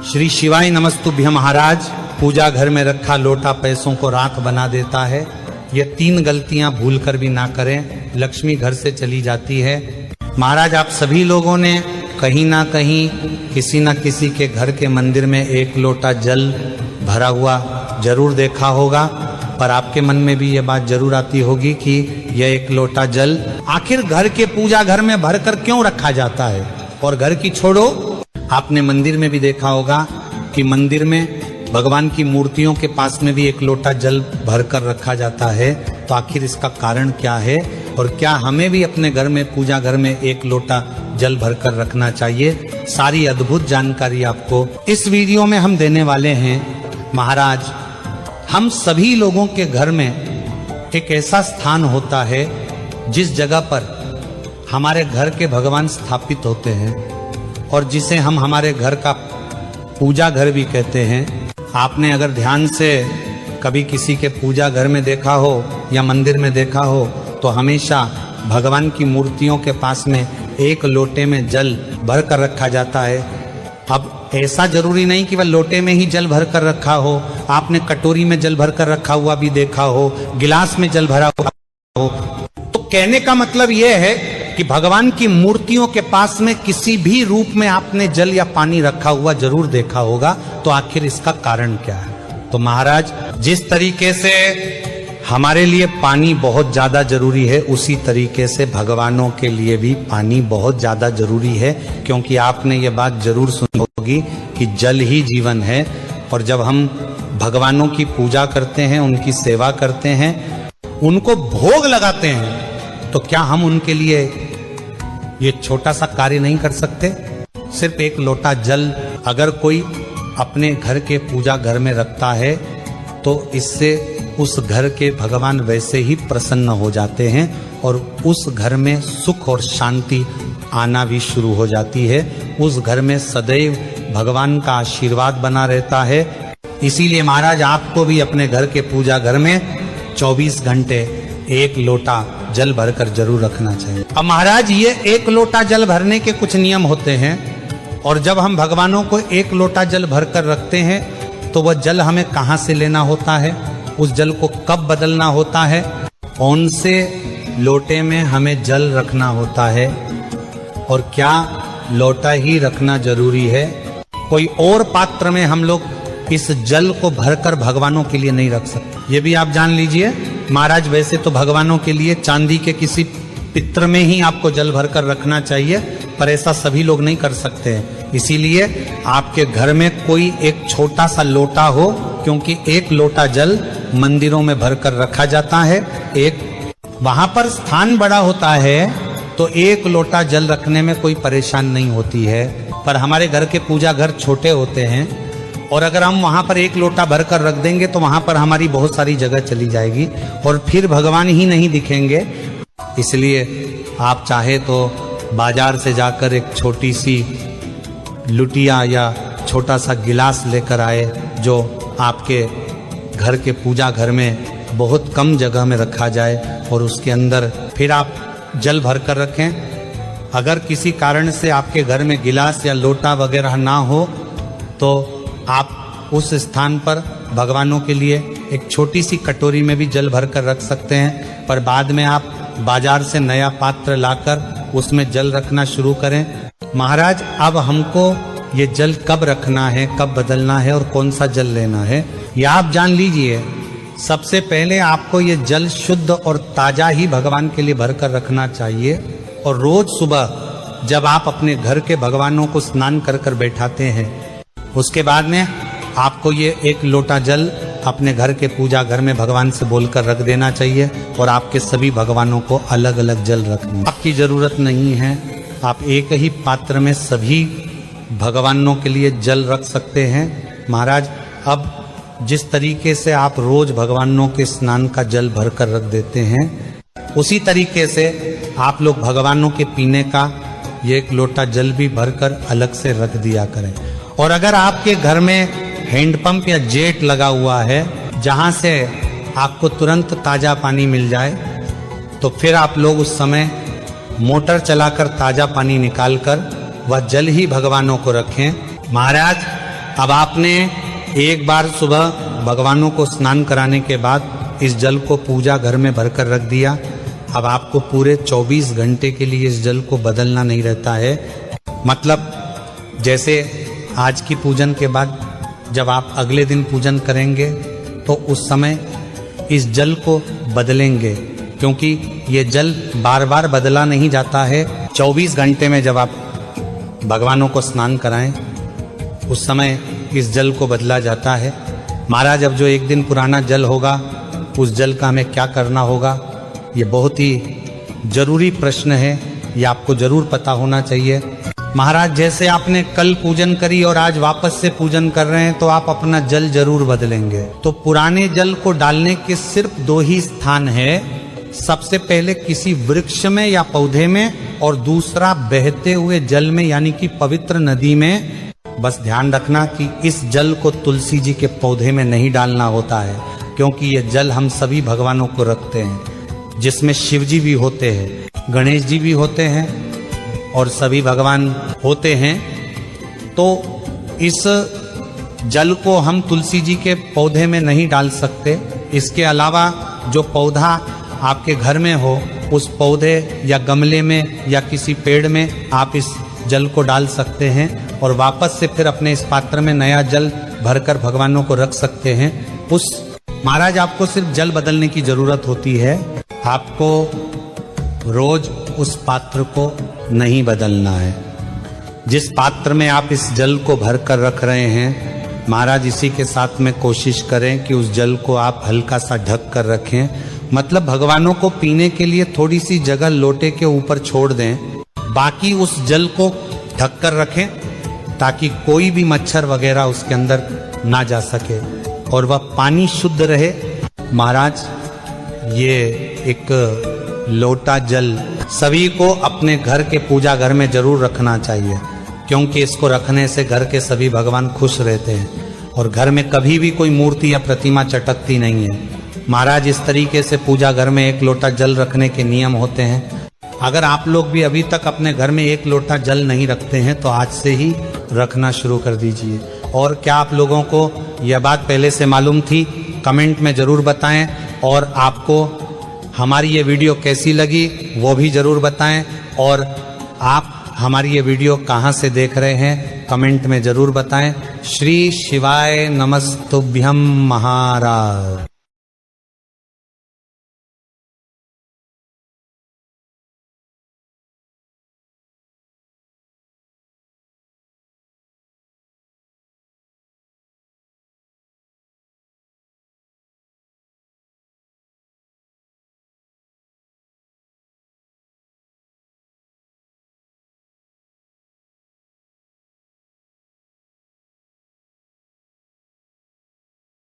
श्री शिवाय नमस्तुभ्य महाराज। पूजा घर में रखा लोटा पैसों को राख बना देता है। ये 3 गलतियां भूल कर भी ना करें, लक्ष्मी घर से चली जाती है। महाराज, आप सभी लोगों ने कहीं ना कहीं किसी न किसी के घर के मंदिर में 1 लोटा जल भरा हुआ जरूर देखा होगा, पर आपके मन में भी ये बात जरूर आती होगी कि यह 1 लोटा जल आखिर घर के पूजा घर में भरकर क्यों रखा जाता है। और घर की छोड़ो, आपने मंदिर में भी देखा होगा कि मंदिर में भगवान की मूर्तियों के पास में भी 1 लोटा जल भरकर रखा जाता है। तो आखिर इसका कारण क्या है, और क्या हमें भी अपने घर में पूजा घर में 1 लोटा जल भरकर रखना चाहिए? सारी अद्भुत जानकारी आपको इस वीडियो में हम देने वाले हैं। महाराज, हम सभी लोगों के घर में एक ऐसा स्थान होता है जिस जगह पर हमारे घर के भगवान स्थापित होते हैं और जिसे हम हमारे घर का पूजा घर भी कहते हैं। आपने अगर ध्यान से कभी किसी के पूजा घर में देखा हो या मंदिर में देखा हो तो हमेशा भगवान की मूर्तियों के पास में 1 लोटे में जल भर कर रखा जाता है। अब ऐसा जरूरी नहीं कि वह लोटे में ही जल भर कर रखा हो, आपने कटोरी में जल भर कर रखा हुआ भी देखा हो, गिलास में जल भरा हुआ हो। तो कहने का मतलब यह है कि भगवान की मूर्तियों के पास में किसी भी रूप में आपने जल या पानी रखा हुआ जरूर देखा होगा। तो आखिर इसका कारण क्या है? तो महाराज, जिस तरीके से हमारे लिए पानी बहुत ज्यादा जरूरी है, उसी तरीके से भगवानों के लिए भी पानी बहुत ज्यादा जरूरी है। क्योंकि आपने ये बात जरूर सुनी होगी कि जल ही जीवन है। और जब हम भगवानों की पूजा करते हैं, उनकी सेवा करते हैं, उनको भोग लगाते हैं, तो क्या हम उनके लिए ये छोटा सा कार्य नहीं कर सकते? सिर्फ 1 लोटा जल अगर कोई अपने घर के पूजा घर में रखता है तो इससे उस घर के भगवान वैसे ही प्रसन्न हो जाते हैं और उस घर में सुख और शांति आना भी शुरू हो जाती है। उस घर में सदैव भगवान का आशीर्वाद बना रहता है। इसीलिए महाराज, आपको भी अपने घर के पूजा घर में 24 घंटे 1 लोटा जल भरकर जरूर रखना चाहिए। अब महाराज, ये 1 लोटा जल भरने के कुछ नियम होते हैं। और जब हम भगवानों को 1 लोटा जल भरकर रखते हैं तो वह जल हमें कहाँ से लेना होता है, उस जल को कब बदलना होता है, कौन से लोटे में हमें जल रखना होता है, और क्या लोटा ही रखना जरूरी है? कोई और पात्र में हम लोग इस जल को भरकर भगवानों के लिए नहीं रख सकते। ये भी आप जान लीजिए महाराज। वैसे तो भगवानों के लिए चांदी के किसी पित्र में ही आपको जल भरकर रखना चाहिए, पर ऐसा सभी लोग नहीं कर सकते हैं। इसीलिए आपके घर में कोई एक छोटा सा लोटा हो, क्योंकि 1 लोटा जल मंदिरों में भरकर रखा जाता है। वहां पर स्थान बड़ा होता है तो 1 लोटा जल रखने में कोई परेशान नहीं होती है। पर हमारे घर के पूजा घर छोटे होते हैं और अगर हम वहां पर 1 लोटा भरकर रख देंगे तो वहां पर हमारी बहुत सारी जगह चली जाएगी और फिर भगवान ही नहीं दिखेंगे। इसलिए आप चाहे तो बाजार से जाकर एक छोटी सी लुटिया या छोटा सा गिलास लेकर आए, जो आपके घर के पूजा घर में बहुत कम जगह में रखा जाए, और उसके अंदर फिर आप जल भरकर रखें। अगर किसी कारण से आपके घर में गिलास या लोटा वगैरह ना हो तो आप उस स्थान पर भगवानों के लिए एक छोटी सी कटोरी में भी जल भरकर रख सकते हैं। पर बाद में आप बाजार से नया पात्र लाकर उसमें जल रखना शुरू करें। महाराज, अब हमको ये जल कब रखना है, कब बदलना है और कौन सा जल लेना है, यह आप जान लीजिए। सबसे पहले आपको ये जल शुद्ध और ताजा ही भगवान के लिए भरकर रखना चाहिए। और रोज सुबह जब आप अपने घर के भगवानों को स्नान कर कर बैठाते हैं, उसके बाद में आपको ये 1 लोटा जल अपने घर के पूजा घर में भगवान से बोलकर रख देना चाहिए। और आपके सभी भगवानों को अलग अलग जल रखनी आपकी जरूरत नहीं है। आप एक ही पात्र में सभी भगवानों के लिए जल रख सकते हैं। महाराज, अब जिस तरीके से आप रोज भगवानों के स्नान का जल भरकर रख देते हैं, उसी तरीके से आप लोग भगवानों के पीने का ये 1 लोटा जल भी भरकर अलग से रख दिया करें। और अगर आपके घर में हैंडपंप या जेट लगा हुआ है जहां से आपको तुरंत ताजा पानी मिल जाए, तो फिर आप लोग उस समय मोटर चलाकर ताजा पानी निकालकर वह जल ही भगवानों को रखें। महाराज, अब आपने एक बार सुबह भगवानों को स्नान कराने के बाद इस जल को पूजा घर में भरकर रख दिया। अब आपको पूरे 24 घंटे के लिए इस जल को बदलना नहीं रहता है। मतलब जैसे आज की पूजन के बाद जब आप अगले दिन पूजन करेंगे तो उस समय इस जल को बदलेंगे, क्योंकि ये जल बार बार बदला नहीं जाता है। 24 घंटे में जब आप भगवानों को स्नान कराएं उस समय इस जल को बदला जाता है। महाराज, अब जो एक दिन पुराना जल होगा उस जल का हमें क्या करना होगा, ये बहुत ही जरूरी प्रश्न है, ये आपको जरूर पता होना चाहिए। महाराज, जैसे आपने कल पूजन करी और आज वापस से पूजन कर रहे हैं तो आप अपना जल जरूर बदलेंगे। तो पुराने जल को डालने के सिर्फ 2 ही स्थान है। सबसे पहले किसी वृक्ष में या पौधे में, और दूसरा बहते हुए जल में यानी कि पवित्र नदी में। बस ध्यान रखना कि इस जल को तुलसी जी के पौधे में नहीं डालना होता है, क्योंकि ये जल हम सभी भगवानों को रखते हैं, जिसमें शिव जी भी होते हैं, गणेश जी भी होते हैं और सभी भगवान होते हैं। तो इस जल को हम तुलसी जी के पौधे में नहीं डाल सकते। इसके अलावा जो पौधा आपके घर में हो उस पौधे या गमले में या किसी पेड़ में आप इस जल को डाल सकते हैं और वापस से फिर अपने इस पात्र में नया जल भरकर भगवानों को रख सकते हैं। महाराज, आपको सिर्फ जल बदलने की जरूरत होती है, आपको रोज उस पात्र को नहीं बदलना है। जिस पात्र में आप इस जल को भरकर रख रहे हैं महाराज, इसी के साथ में कोशिश करें कि उस जल को आप हल्का सा ढक कर रखें। मतलब भगवानों को पीने के लिए थोड़ी सी जगह लोटे के ऊपर छोड़ दें, बाकी उस जल को ढक कर रखें ताकि कोई भी मच्छर वगैरह उसके अंदर ना जा सके और वह पानी शुद्ध रहे। महाराज, ये एक लोटा जल सभी को अपने घर के पूजा घर में जरूर रखना चाहिए, क्योंकि इसको रखने से घर के सभी भगवान खुश रहते हैं और घर में कभी भी कोई मूर्ति या प्रतिमा चटकती नहीं है। महाराज, इस तरीके से पूजा घर में 1 लोटा जल रखने के नियम होते हैं। अगर आप लोग भी अभी तक अपने घर में 1 लोटा जल नहीं रखते हैं तो आज से ही रखना शुरू कर दीजिए। और क्या आप लोगों को यह बात पहले से मालूम थी? कमेंट में जरूर बताएं। और आपको हमारी ये वीडियो कैसी लगी वो भी जरूर बताएं। और आप हमारी ये वीडियो कहाँ से देख रहे हैं कमेंट में जरूर बताएं। श्री शिवाय नमस्तुभ्यम महाराज।